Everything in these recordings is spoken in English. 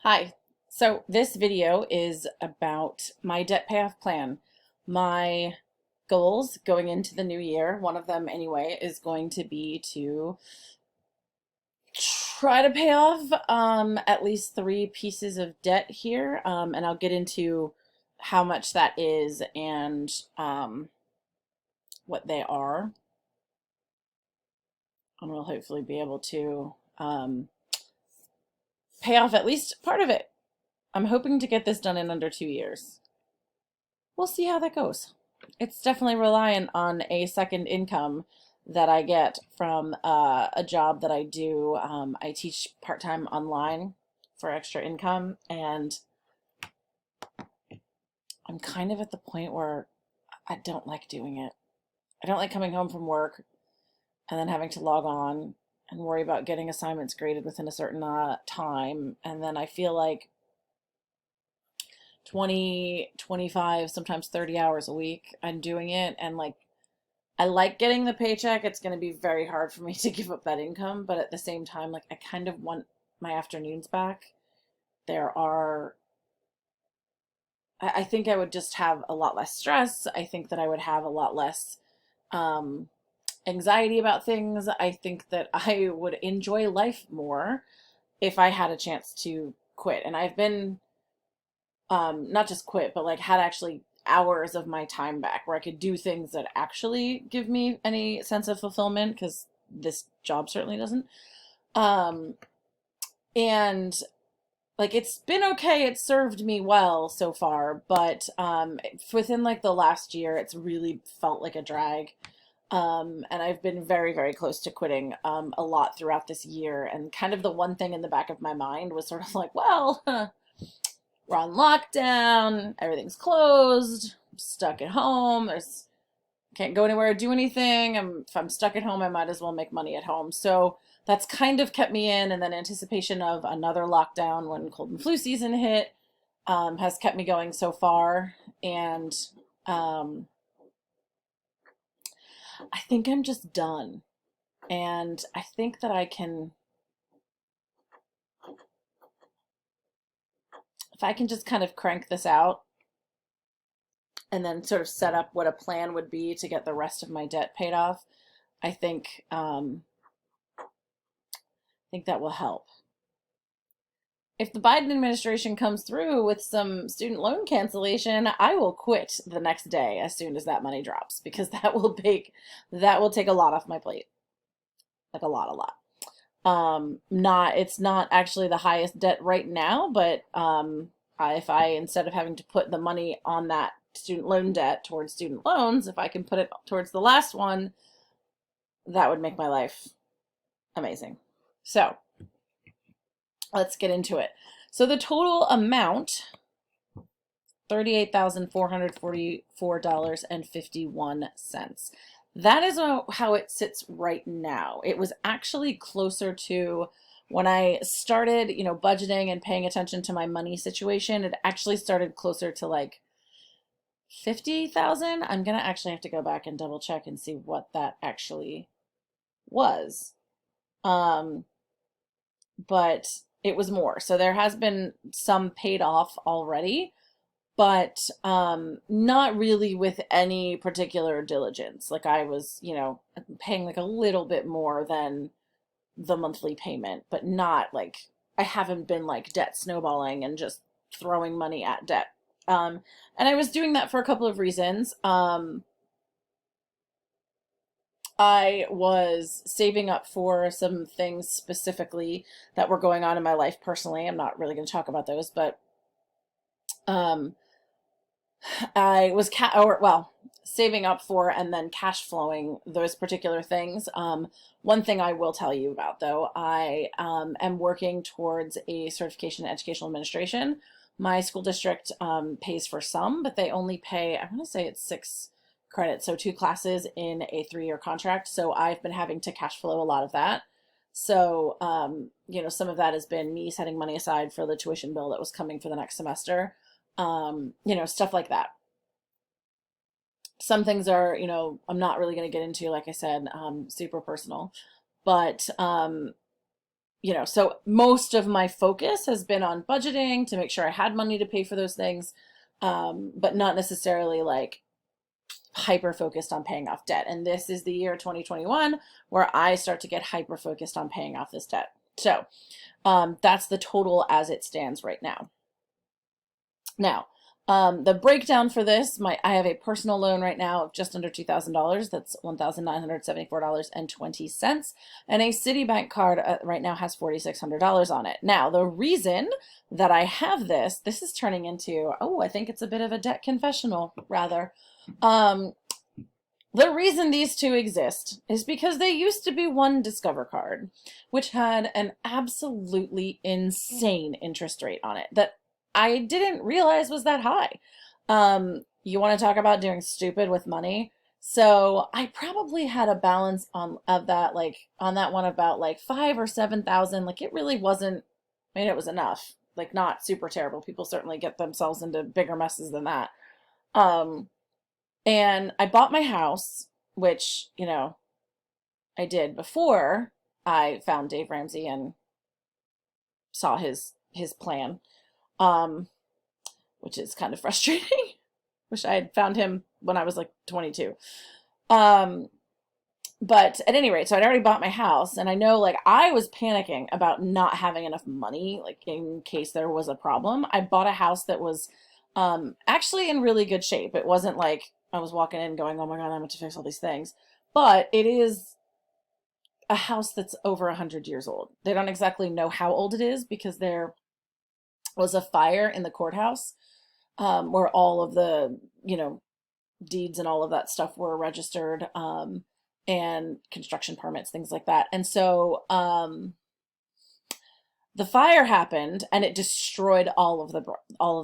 Hi. So this video is about my debt payoff plan. My goals going into the new year, one of them anyway, is going to be to try to pay off at least three pieces of debt here. And I'll get into how much that is and what they are. And we'll hopefully be able to pay off at least part of it. I'm hoping to get this done in under 2 years. We'll see how that goes. It's definitely reliant on a second income that I get from a job that I do. I teach part-time online for extra income, and I'm kind of at the point where I don't like doing it. I don't like coming home from work and then having to log on and worry about getting assignments graded within a certain time, and then I feel like 20, 25, sometimes 30 hours a week I'm doing it, and like I like getting the paycheck. It's going to be very hard for me to give up that income, but at the same time, like I kind of want my afternoons back. There are, I think I would just have a lot less stress. I think that I would have a lot less um, anxiety about things. I think that I would enjoy life more if I had a chance to quit. And I've been, not just quit, but like had actually hours of my time back where I could do things that actually give me any sense of fulfillment, because this job certainly doesn't. Um, and like it's been okay. It's served me well so far, but within like the last year, it's really felt like a drag. And I've been very, very close to quitting a lot throughout this year. And kind of the one thing in the back of my mind was sort of like, well, we're on lockdown, everything's closed, I'm stuck at home, there's can't go anywhere or do anything. If I'm stuck at home, I might as well make money at home. So that's kind of kept me in, and then anticipation of another lockdown when cold and flu season hit has kept me going so far. And um, I think I'm just done. And I think that I can, if I can just kind of crank this out and then sort of set up what a plan would be to get the rest of my debt paid off, I think that will help. If the Biden administration comes through with some student loan cancellation, I will quit the next day as soon as that money drops, because that will take a lot off my plate. Like a lot. Not it's not actually the highest debt right now, but if I, instead of having to put the money on that student loan debt towards student loans, if I can put it towards the last one, that would make my life amazing. So let's get into it. So the total amount, $38,444.51. That is how it sits right now. It was actually closer to, when I started, budgeting and paying attention to my money situation, it actually started closer to like 50,000. I'm gonna actually have to go back and double check and see what that actually was. Um, but it was more. So there has been some paid off already, but not really with any particular diligence. Like I was, paying like a little bit more than the monthly payment, but not like, I haven't been like debt snowballing and just throwing money at debt. And I was doing that for a couple of reasons. I was saving up for some things specifically that were going on in my life personally. I'm not really going to talk about those, but um, I was saving up for and then cash flowing those particular things. One thing I will tell you about, though, I am working towards a certification in educational administration. My school district pays for some, but they only pay, I want to say it's 6 credits, so 2 classes in a 3-year contract. So I've been having to cash flow a lot of that. So, some of that has been me setting money aside for the tuition bill that was coming for the next semester. Stuff like that. Some things are, I'm not really going to get into, like I said, super personal, but so most of my focus has been on budgeting to make sure I had money to pay for those things, but not necessarily like hyper focused on paying off debt. And this is the year 2021 where I start to get hyper focused on paying off this debt. So that's the total as it stands right now. Now, the breakdown for this, I have a personal loan right now of just under $2,000. That's $1,974.20. And a Citibank card right now has $4,600 on it. Now, the reason that I have this is turning into, I think it's a bit of a debt confessional, rather. The reason these two exist is because they used to be one Discover card, which had an absolutely insane interest rate on it that I didn't realize was that high. You want to talk about doing stupid with money? So I probably had a balance on that, like on that one about like 5 or 7,000. Like it really wasn't, I mean, it was enough, like not super terrible. People certainly get themselves into bigger messes than that. And I bought my house, which, I did before I found Dave Ramsey and saw his plan, which is kind of frustrating. Wish I had found him when I was like 22. But at any rate, so I'd already bought my house, and I know like I was panicking about not having enough money, like in case there was a problem. I bought a house that was actually in really good shape. It wasn't like I was walking in going, oh my God, I'm going to fix all these things. But it is a house that's over 100 years old. They don't exactly know how old it is because there was a fire in the courthouse where all of the, deeds and all of that stuff were registered, and construction permits, things like that. And so the fire happened and it destroyed all of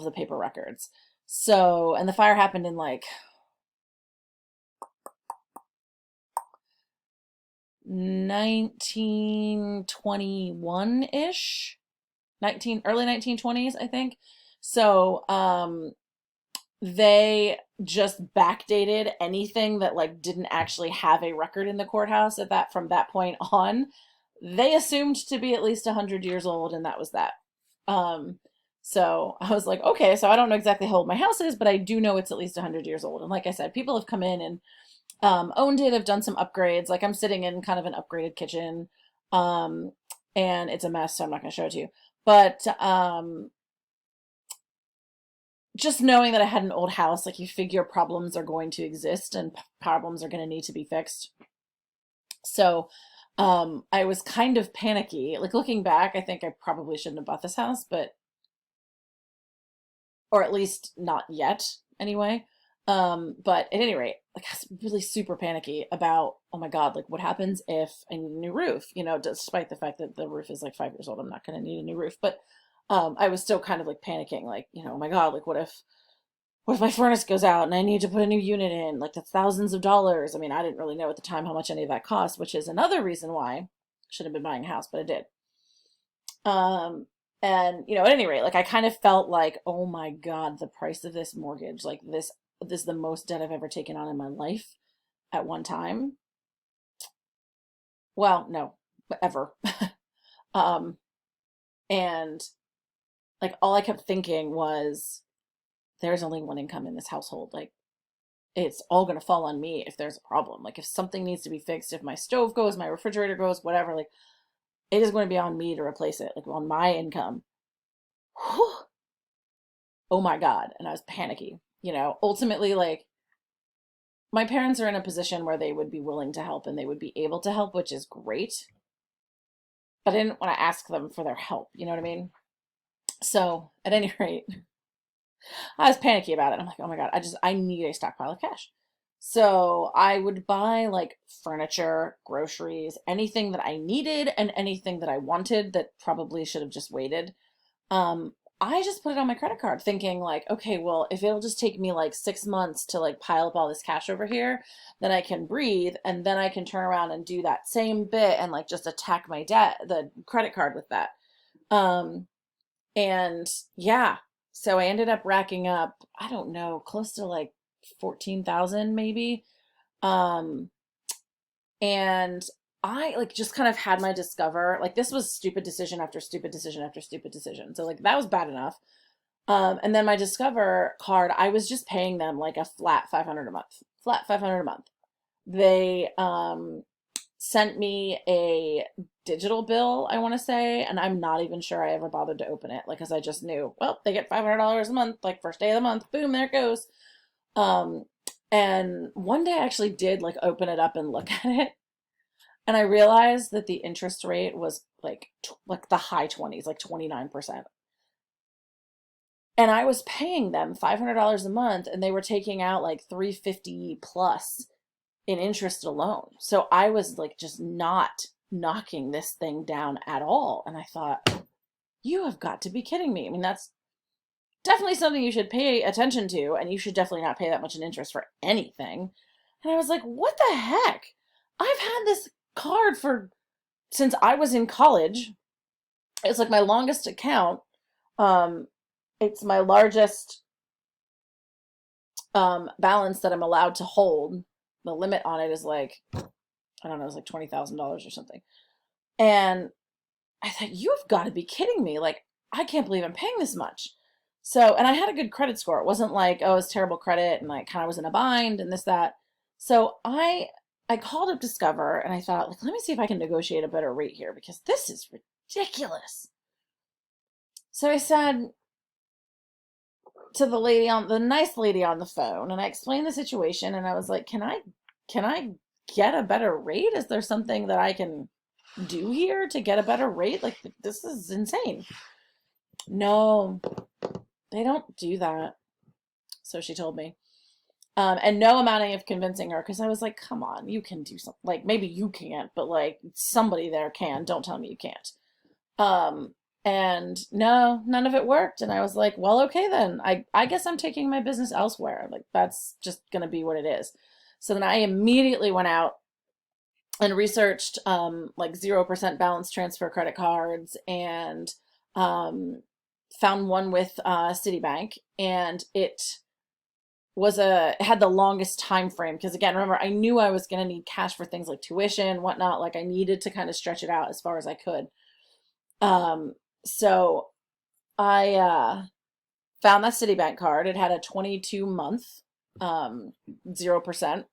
the paper records. So, and the fire happened in like 1921-ish, early 1920s, I think. So, they just backdated anything that like didn't actually have a record in the courthouse from that point on. They assumed to be at least 100 years old, and that was that. So I was like, okay, so I don't know exactly how old my house is, but I do know it's at least 100 years old. And like I said, people have come in and owned it, have done some upgrades. Like I'm sitting in kind of an upgraded kitchen, and it's a mess, so I'm not going to show it to you. But just knowing that I had an old house, like you figure problems are going to exist and problems are going to need to be fixed. So I was kind of panicky. Like looking back, I think I probably shouldn't have bought this house, or at least not yet anyway. But at any rate, like I was really super panicky about, oh my God, like what happens if I need a new roof? Despite the fact that the roof is like 5 years old, I'm not going to need a new roof. But I was still kind of like panicking, like, oh my God, like what if my furnace goes out and I need to put a new unit in? Like that's thousands of dollars. I mean, I didn't really know at the time how much any of that cost, which is another reason why I should have been buying a house, but I did. And at any rate, like I kind of felt like, oh my God, the price of this mortgage, like this is the most debt I've ever taken on in my life at one time. Well, no, ever. And like all I kept thinking was, there's only one income in this household. Like it's all going to fall on me if there's a problem. Like if something needs to be fixed, if my stove goes, my refrigerator goes, whatever, like it is going to be on me to replace it, like on my income. Whew. Oh my God. And I was panicky, ultimately, like my parents are in a position where they would be willing to help and they would be able to help, which is great. But I didn't want to ask them for their help. You know what I mean? So at any rate, I was panicky about it. I'm like, oh my God, I need a stockpile of cash. So I would buy like furniture, groceries, anything that I needed and anything that I wanted that probably should have just waited. I just put it on my credit card thinking like, okay, well, if it'll just take me like 6 months to like pile up all this cash over here, then I can breathe and then I can turn around and do that same bit and like just attack the credit card with that. And yeah, so I ended up racking up, I don't know, close to like 14,000 maybe. And I like just kind of had my Discover, like this was stupid decision after stupid decision after stupid decision. So like that was bad enough. And then my Discover card, I was just paying them like a flat 500 a month. Flat 500 a month. They sent me a digital bill, I want to say, and I'm not even sure I ever bothered to open it, like, because I just knew, well, they get $500 a month, like first day of the month, boom, there it goes. Um, and one day I actually did like open it up and look at it, and I realized that the interest rate was like the high 20s, like 29%. And I was paying them $500 a month, and they were taking out like 350 plus in interest alone. So I was like just not knocking this thing down at all. And I thought, you have got to be kidding me. I mean, that's definitely something you should pay attention to, and you should definitely not pay that much in interest for anything. And I was like, what the heck? I've had this card for since I was in college. It's like my longest account. Um, it's my largest balance that I'm allowed to hold. The limit on it is like, I don't know, it's like $20,000 or something. And I thought, you've got to be kidding me. Like, I can't believe I'm paying this much. So, and I had a good credit score. It wasn't like, oh, it's terrible credit and like kind of was in a bind and this, that. So I called up Discover and I thought, like, let me see if I can negotiate a better rate here because this is ridiculous. So I said to the nice lady on the phone, and I explained the situation, and I was like, can I get a better rate? Is there something that I can do here to get a better rate? Like, this is insane. No, they don't do that. So she told me. And no amount of convincing her, because I was like, come on, you can do something. Like, maybe you can't, but like somebody there can. Don't tell me you can't. Um, and no, none of it worked. And I was like, well, okay then. I guess I'm taking my business elsewhere. Like, that's just gonna be what it is. So then I immediately went out and researched like 0% balance transfer credit cards, and found one with Citibank, and it had the longest time frame because, again, remember, I knew I was going to need cash for things like tuition, whatnot. Like, I needed to kind of stretch it out as far as I could. So I found that Citibank card. It had a 22-month 0%,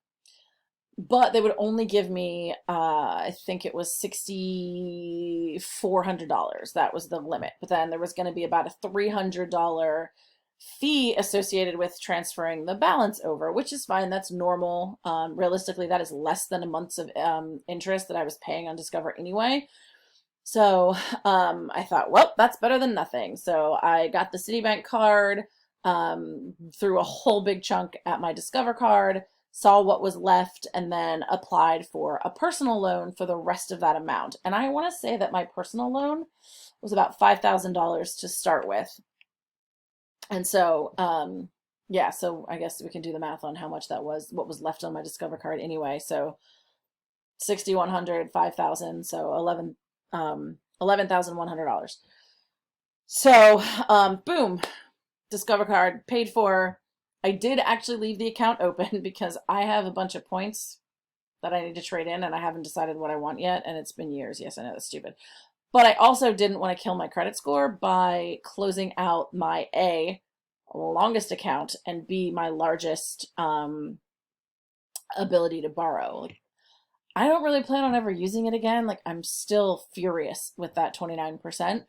but they would only give me I think it was $6,400. That was the limit. But then there was going to be about a $300 fee associated with transferring the balance over, which is fine. That's normal. Realistically, that is less than a month's of interest that I was paying on Discover anyway. So I thought, well, that's better than nothing. So I got the Citibank card, threw a whole big chunk at my Discover card, saw what was left, and then applied for a personal loan for the rest of that amount. And I want to say that my personal loan was about $5,000 to start with. And so, yeah, so I guess we can do the math on how much that was, what was left on my Discover card anyway. So 6,100, 5,000, so $11,100. So, boom, Discover card paid for. I did actually leave the account open because I have a bunch of points that I need to trade in, and I haven't decided what I want yet, and it's been years. Yes, I know that's stupid. But I also didn't want to kill my credit score by closing out my A, longest account, and B, my largest ability to borrow. Like, I don't really plan on ever using it again. Like, I'm still furious with that 29%.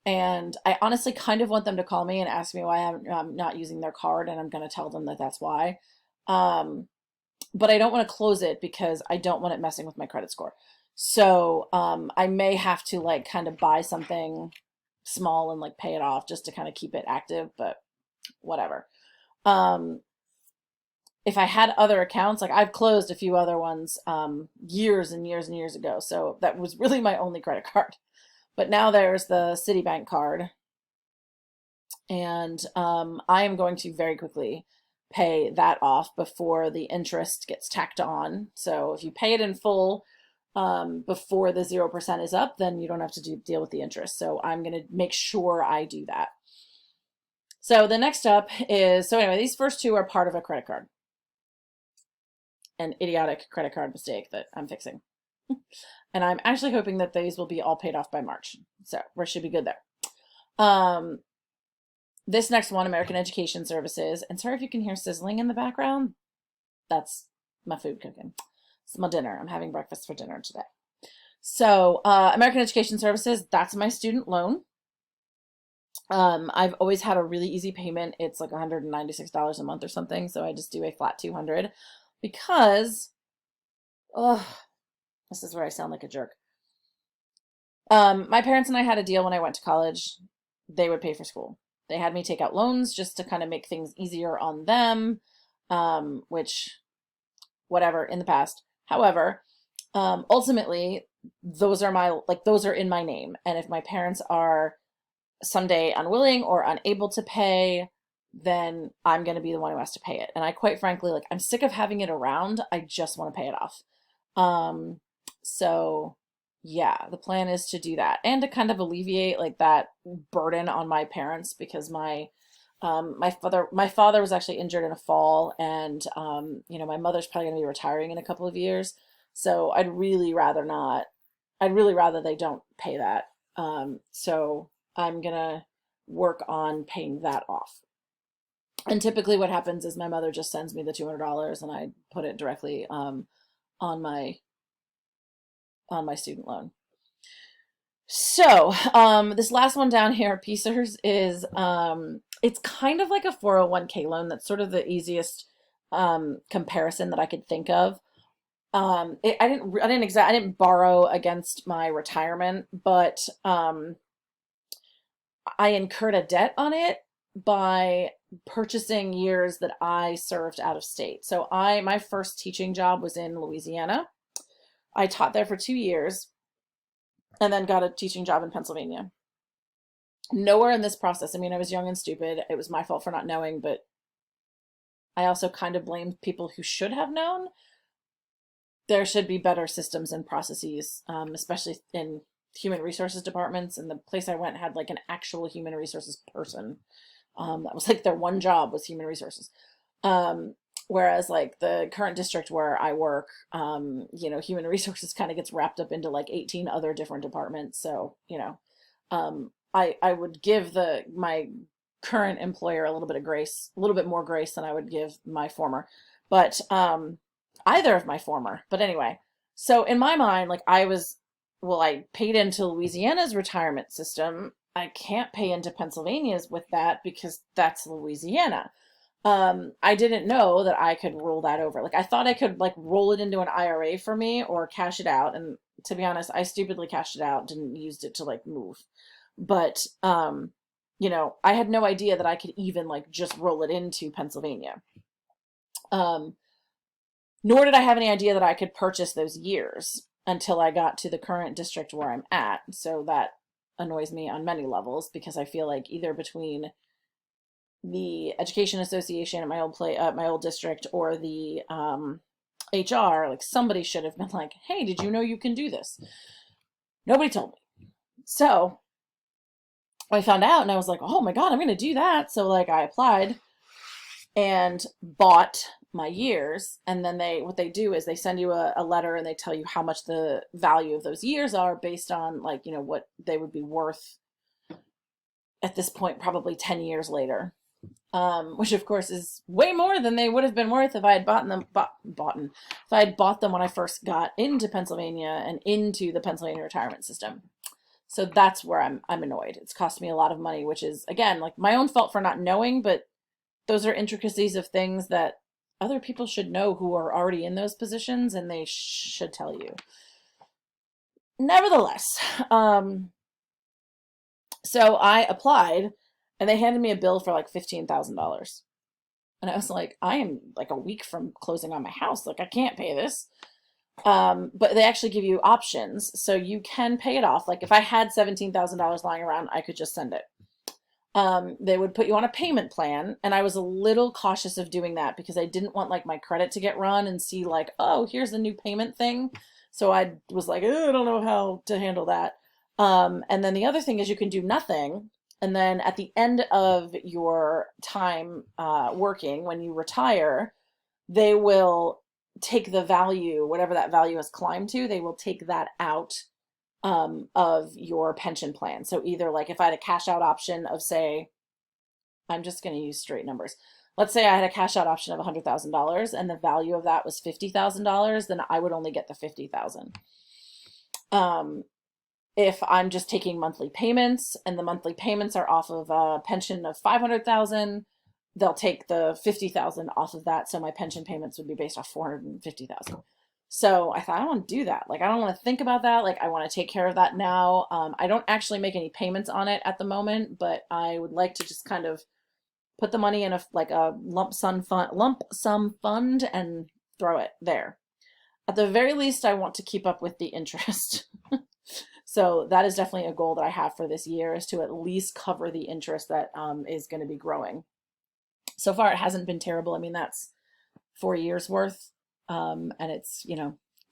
And I honestly kind of want them to call me and ask me why I'm not using their card, and I'm going to tell them that that's why. But I don't want to close it because I don't want it messing with my credit score. So, I may have to like kind of buy something small and like pay it off just to kind of keep it active, but whatever. If I had other accounts, like I've closed a few other ones years and years and years ago. So that was really my only credit card. But now there's the Citibank card. And I am going to very quickly pay that off before the interest gets tacked on. So if you pay it in full before the 0% is up, then you don't have to deal with the interest. So I'm going to make sure I do that. So the next up is, so anyway, these first two are part of a credit card. An idiotic credit card mistake that I'm fixing. And I'm actually hoping that these will be all paid off by March. So we should be good there. Um, this next one, American Education Services. And sorry if you can hear sizzling in the background. That's my food cooking. It's my dinner. I'm having breakfast for dinner today. So American Education Services, that's my student loan. I've always had a really easy payment. It's like $196 a month or something. So I just do a flat 200 because, oh, this is where I sound like a jerk. My parents and I had a deal when I went to college. They would pay for school. They had me take out loans just to kind of make things easier on them, which, whatever, in the past. However, ultimately, those are in my name. And if my parents are someday unwilling or unable to pay, then I'm going to be the one who has to pay it. And I quite frankly, like, I'm sick of having it around. I just want to pay it off. So yeah, the plan is to do that and to kind of alleviate like that burden on my parents because my father was actually injured in a fall and my mother's probably going to be retiring in a couple of years. So I'd really rather they don't pay that. So I'm going to work on paying that off. And typically what happens is my mother just sends me the $200 and I put it directly on my student loan. So this last one down here, PSERS, is it's kind of like a 401k loan. That's sort of the easiest comparison that I could think of. I didn't borrow against my retirement, but I incurred a debt on it by purchasing years that I served out of state. So my first teaching job was in Louisiana. I taught there for 2 years and then got a teaching job in Pennsylvania. Nowhere in this process, I mean, I was young and stupid. It was my fault for not knowing, but I also kind of blamed people who should have known. There should be better systems and processes, especially in human resources departments. And the place I went had like an actual human resources person. That was like their one job was human resources. Whereas like the current district where I work, human resources kind of gets wrapped up into like 18 other different departments. So, I would give my current employer a little bit of grace, a little bit more grace than I would give my former, but either of my former. But anyway, so in my mind, like I paid into Louisiana's retirement system. I can't pay into Pennsylvania's with that because that's Louisiana. I didn't know that I could roll that over. Like I thought I could like roll it into an IRA for me or cash it out. And to be honest, I stupidly cashed it out, didn't use it to like move. But, I had no idea that I could even like just roll it into Pennsylvania. Nor did I have any idea that I could purchase those years until I got to the current district where I'm at. So that annoys me on many levels because I feel like either between the education association at my old district or the HR, like somebody should have been like, hey, did you know you can do this? Nobody told me. So I found out and I was like, oh my God, I'm going to do that. So like I applied and bought my years. And then what they do is they send you a letter and they tell you how much the value of those years are based on like, what they would be worth at this point, probably 10 years later. Which of course is way more than they would have been worth if I had if I had bought them when I first got into Pennsylvania and into the Pennsylvania retirement system. So that's where I'm annoyed. It's cost me a lot of money, which is again like my own fault for not knowing, but those are intricacies of things that other people should know who are already in those positions and they should tell you. Nevertheless, so I applied and they handed me a bill for like $15,000. And I was like, I am like a week from closing on my house. Like I can't pay this. But they actually give you options. So you can pay it off. Like if I had $17,000 lying around, I could just send it. They would put you on a payment plan. And I was a little cautious of doing that because I didn't want like my credit to get run and see like, oh, here's the new payment thing. So I was like, I don't know how to handle that. And then the other thing is you can do nothing. And then at the end of your time working, when you retire, they will take the value, whatever that value has climbed to, they will take that out of your pension plan. So either like if I had a cash out option of, say, I'm just going to use straight numbers. Let's say I had a cash out option of $100,000 and the value of that was $50,000, then I would only get the 50,000. If I'm just taking monthly payments and the monthly payments are off of a pension of 500,000, they'll take the 50,000 off of that. So my pension payments would be based off 450,000. So I thought, I don't want to do that. Like, I don't want to think about that. Like, I want to take care of that now. I don't actually make any payments on it at the moment, but I would like to just kind of put the money in a lump sum fund and throw it there. At the very least, I want to keep up with the interest. So that is definitely a goal that I have for this year, is to at least cover the interest that is going to be growing. So far, it hasn't been terrible. I mean, that's 4 years worth, and it's,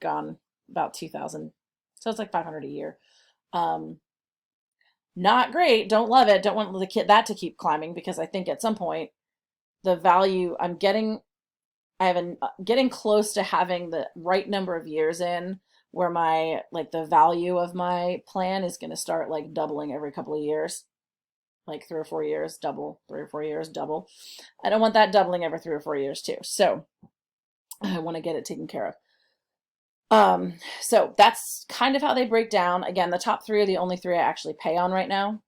gone about 2,000. So it's like 500 a year. Not great. Don't love it. Don't want that to keep climbing, because I think at some point the value I'm getting, getting close to having the right number of years in where the value of my plan is going to start like doubling every couple of years, like 3 or 4 years, double, 3 or 4 years, double. I don't want that doubling every 3 or 4 years too. So I want to get it taken care of. So that's kind of how they break down. Again, the top 3 are the only 3 I actually pay on right now.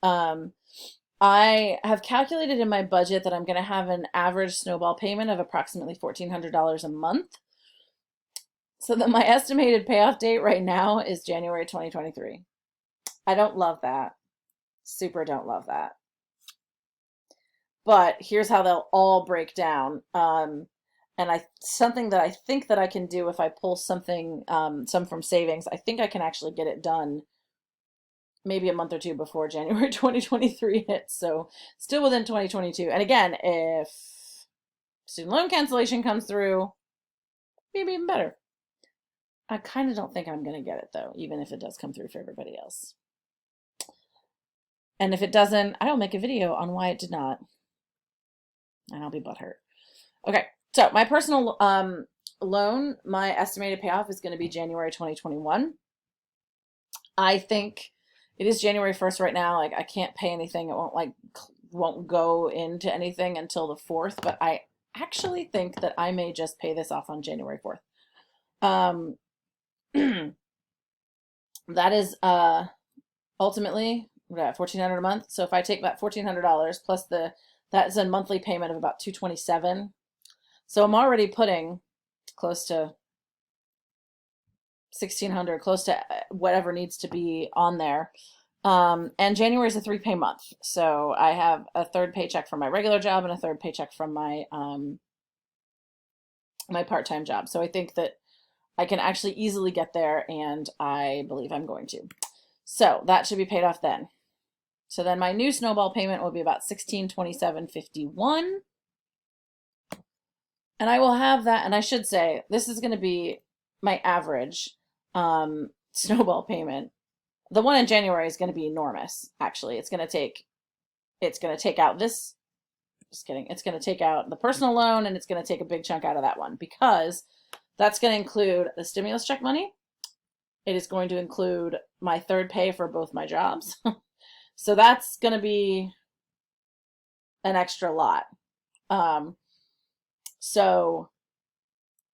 I have calculated in my budget that I'm going to have an average snowball payment of approximately $1,400 a month. So that my estimated payoff date right now is January 2023. I don't love that. Super don't love that. But here's how they'll all break down. And something that I think that I can do if I pull something, some from savings, I think I can actually get it done maybe a month or 2 before January 2023 hits. So still within 2022. And again, if student loan cancellation comes through, maybe even better. I kind of don't think I'm going to get it though, even if it does come through for everybody else. And if it doesn't, I'll make a video on why it did not. And I'll be butthurt. Okay. So my personal loan, my estimated payoff is going to be January 2021. I think it is January 1st right now. Like, I can't pay anything. It won't go into anything until the 4th, but I actually think that I may just pay this off on January 4th. That is ultimately $1,400 a month. So if I take that $1,400 plus that's a monthly payment of about $227. So I'm already putting close to $1,600, close to whatever needs to be on there. And January is a 3-pay month. So I have a 3rd paycheck from my regular job and a 3rd paycheck from my my part-time job. So I think that I can actually easily get there, and I believe I'm going to. So that should be paid off then. So then my new snowball payment will be about $1,627.51. And I will have that, and I should say, this is going to be my average snowball payment. The one in January is going to be enormous, actually. It's going to take out this, just kidding. It's going to take out the personal loan, and it's going to take a big chunk out of that one, because that's going to include the stimulus check money. It is going to include my 3rd pay for both my jobs. So that's going to be an extra lot. So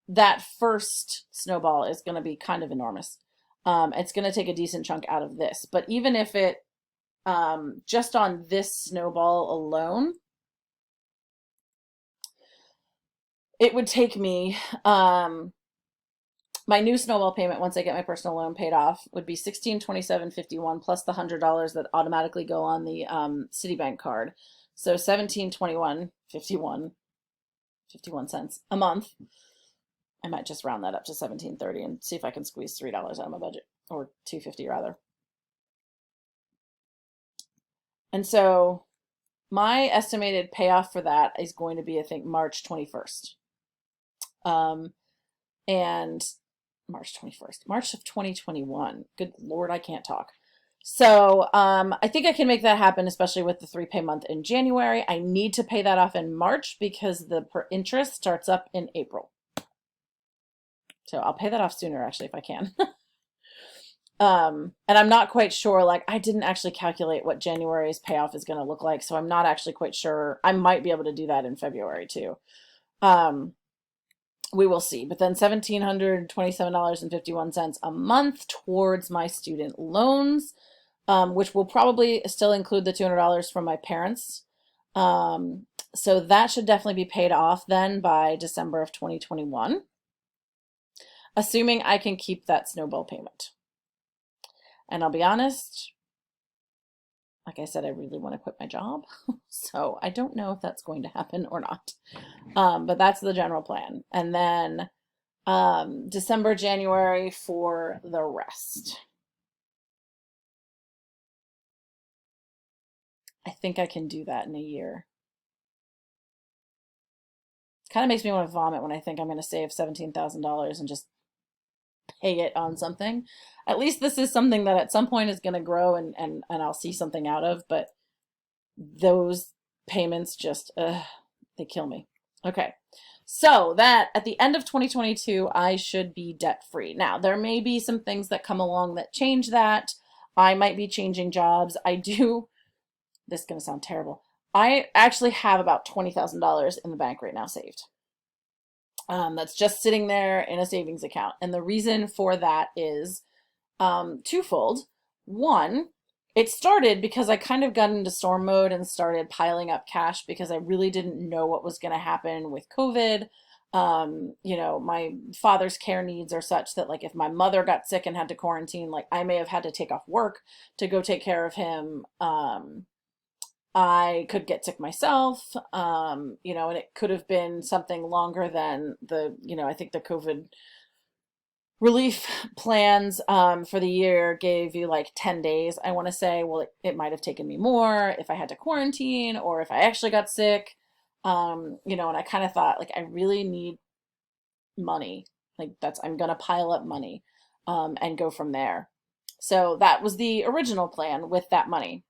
that first snowball is going to be kind of enormous. It's going to take a decent chunk out of this. But even if it, just on this snowball alone, it would take me, my new snowball payment, once I get my personal loan paid off, would be $1,627.51 plus the $100 that automatically go on the Citibank card. So $1,721.51 cents a month. I might just round that up to $1,730 and see if I can squeeze $3 out of my budget, or $250 rather. And so my estimated payoff for that is going to be, I think, March 21st. And March 21st, March of 2021. Good Lord, I can't talk. So I think I can make that happen, especially with the 3-pay month in January. I need to pay that off in March because the interest starts up in April. So I'll pay that off sooner, actually, if I can. And I'm not quite sure, like, I didn't actually calculate what January's payoff is going to look like, so I'm not actually quite sure. I might be able to do that in February too. Um, we will see. But then $1,727.51 a month towards my student loans, which will probably still include the $200 from my parents. So that should definitely be paid off then by December of 2021, assuming I can keep that snowball payment. And I'll be honest, like I said, I really want to quit my job. So I don't know if that's going to happen or not. But that's the general plan. And then December, January for the rest. I think I can do that in a year. It kind of makes me want to vomit when I think I'm going to save $17,000 and just pay it on something. At least this is something that at some point is going to grow and I'll see something out of, but those payments just, they kill me. Okay. So that at the end of 2022, I should be debt free. Now, there may be some things that come along that change that. I might be changing jobs. This is going to sound terrible. I actually have about $20,000 in the bank right now saved. That's just sitting there in a savings account. And the reason for that is twofold. One, it started because I kind of got into storm mode and started piling up cash because I really didn't know what was going to happen with COVID. My father's care needs are such that, like, if my mother got sick and had to quarantine, like, I may have had to take off work to go take care of him. I could get sick myself, and it could have been something longer than I think the COVID relief plans for the year gave you like 10 days. I want to say, well, it might have taken me more if I had to quarantine or if I actually got sick. And I kind of thought, like, I really need money. Like, I'm going to pile up money and go from there. So that was the original plan with that money.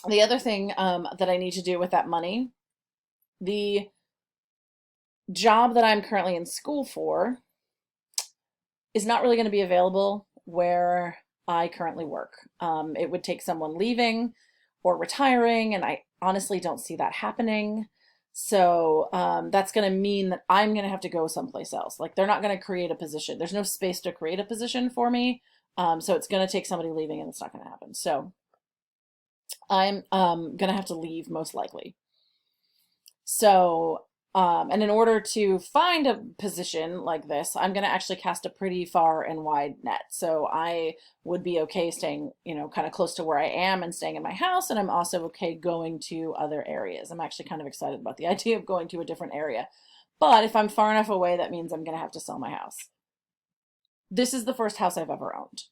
The other thing that I need to do with that money, the job that I'm currently in school for is not really going to be available where I currently work. It would take someone leaving or retiring, and I honestly don't see that happening. So that's going to mean that I'm going to have to go someplace else. Like, they're not going to create a position. There's no space to create a position for me. So it's going to take somebody leaving, and it's not going to happen. So I'm going to have to leave most likely. So, and in order to find a position like this, I'm going to actually cast a pretty far and wide net. So I would be okay staying, kind of close to where I am and staying in my house. And I'm also okay going to other areas. I'm actually kind of excited about the idea of going to a different area. But if I'm far enough away, that means I'm going to have to sell my house. This is the first house I've ever owned.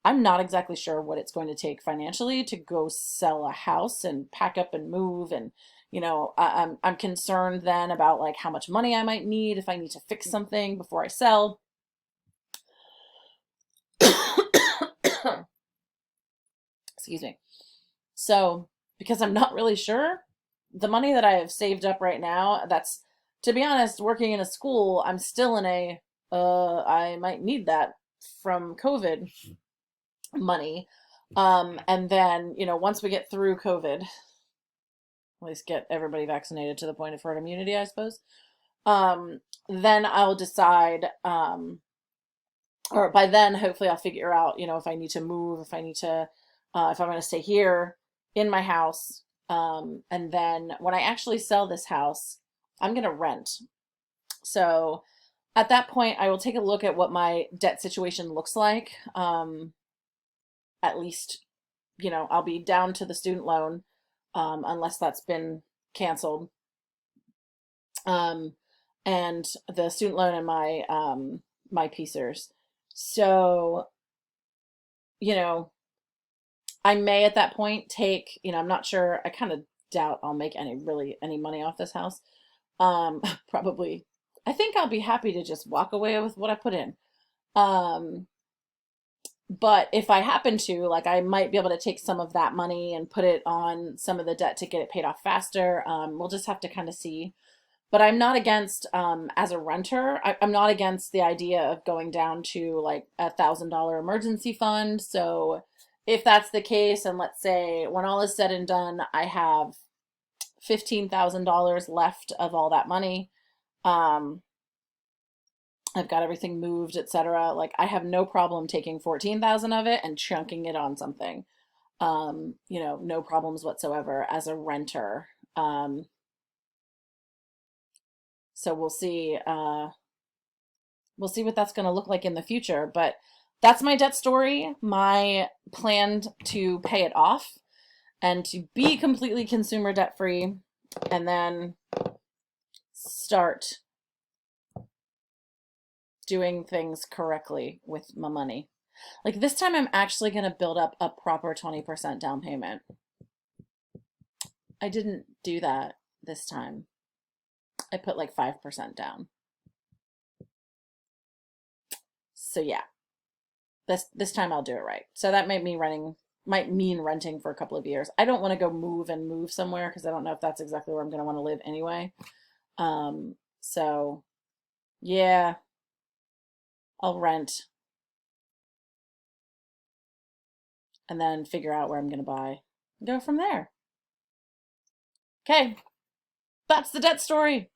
I'm not exactly sure what it's going to take financially to go sell a house and pack up and move. And, I'm concerned then about, like, how much money I might need if I need to fix something before I sell. Excuse me. So because I'm not really sure, the money that I have saved up right now, that's, to be honest, working in a school, I'm still in I might need that from COVID money. And then, once we get through COVID, at least get everybody vaccinated to the point of herd immunity, I suppose, then I'll decide, or by then, hopefully I'll figure out, if I need to move, if I'm going to stay here in my house. And then when I actually sell this house, I'm going to rent. So at that point, I will take a look at what my debt situation looks like. At least, I'll be down to the student loan, unless that's been canceled. And the student loan and my PCERS. So, I may at that point take, I'm not sure. I kind of doubt I'll make any money off this house. Probably, I think I'll be happy to just walk away with what I put in. But if I happen to, like, I might be able to take some of that money and put it on some of the debt to get it paid off faster. We'll just have to kind of see. But I'm not against, as a renter, I'm not against the idea of going down to like $1,000 emergency fund. So if that's the case, and let's say when all is said and done, I have $15,000 left of all that money. Um, I've got everything moved, etc. Like I have no problem taking 14,000 of it and chunking it on something. No problems whatsoever as a renter. So we'll see what that's going to look like in the future, but that's my debt story, my plan to pay it off and to be completely consumer debt free, and then start doing things correctly with my money. Like this time, I'm actually going to build up a proper 20% down payment. I didn't do that this time. I put like 5% down. So yeah, this time I'll do it right. So that might mean renting for a couple of years. I don't want to go move somewhere because I don't know if that's exactly where I'm going to want to live anyway. So yeah, I'll rent and then figure out where I'm going to buy and go from there. Okay, that's the debt story.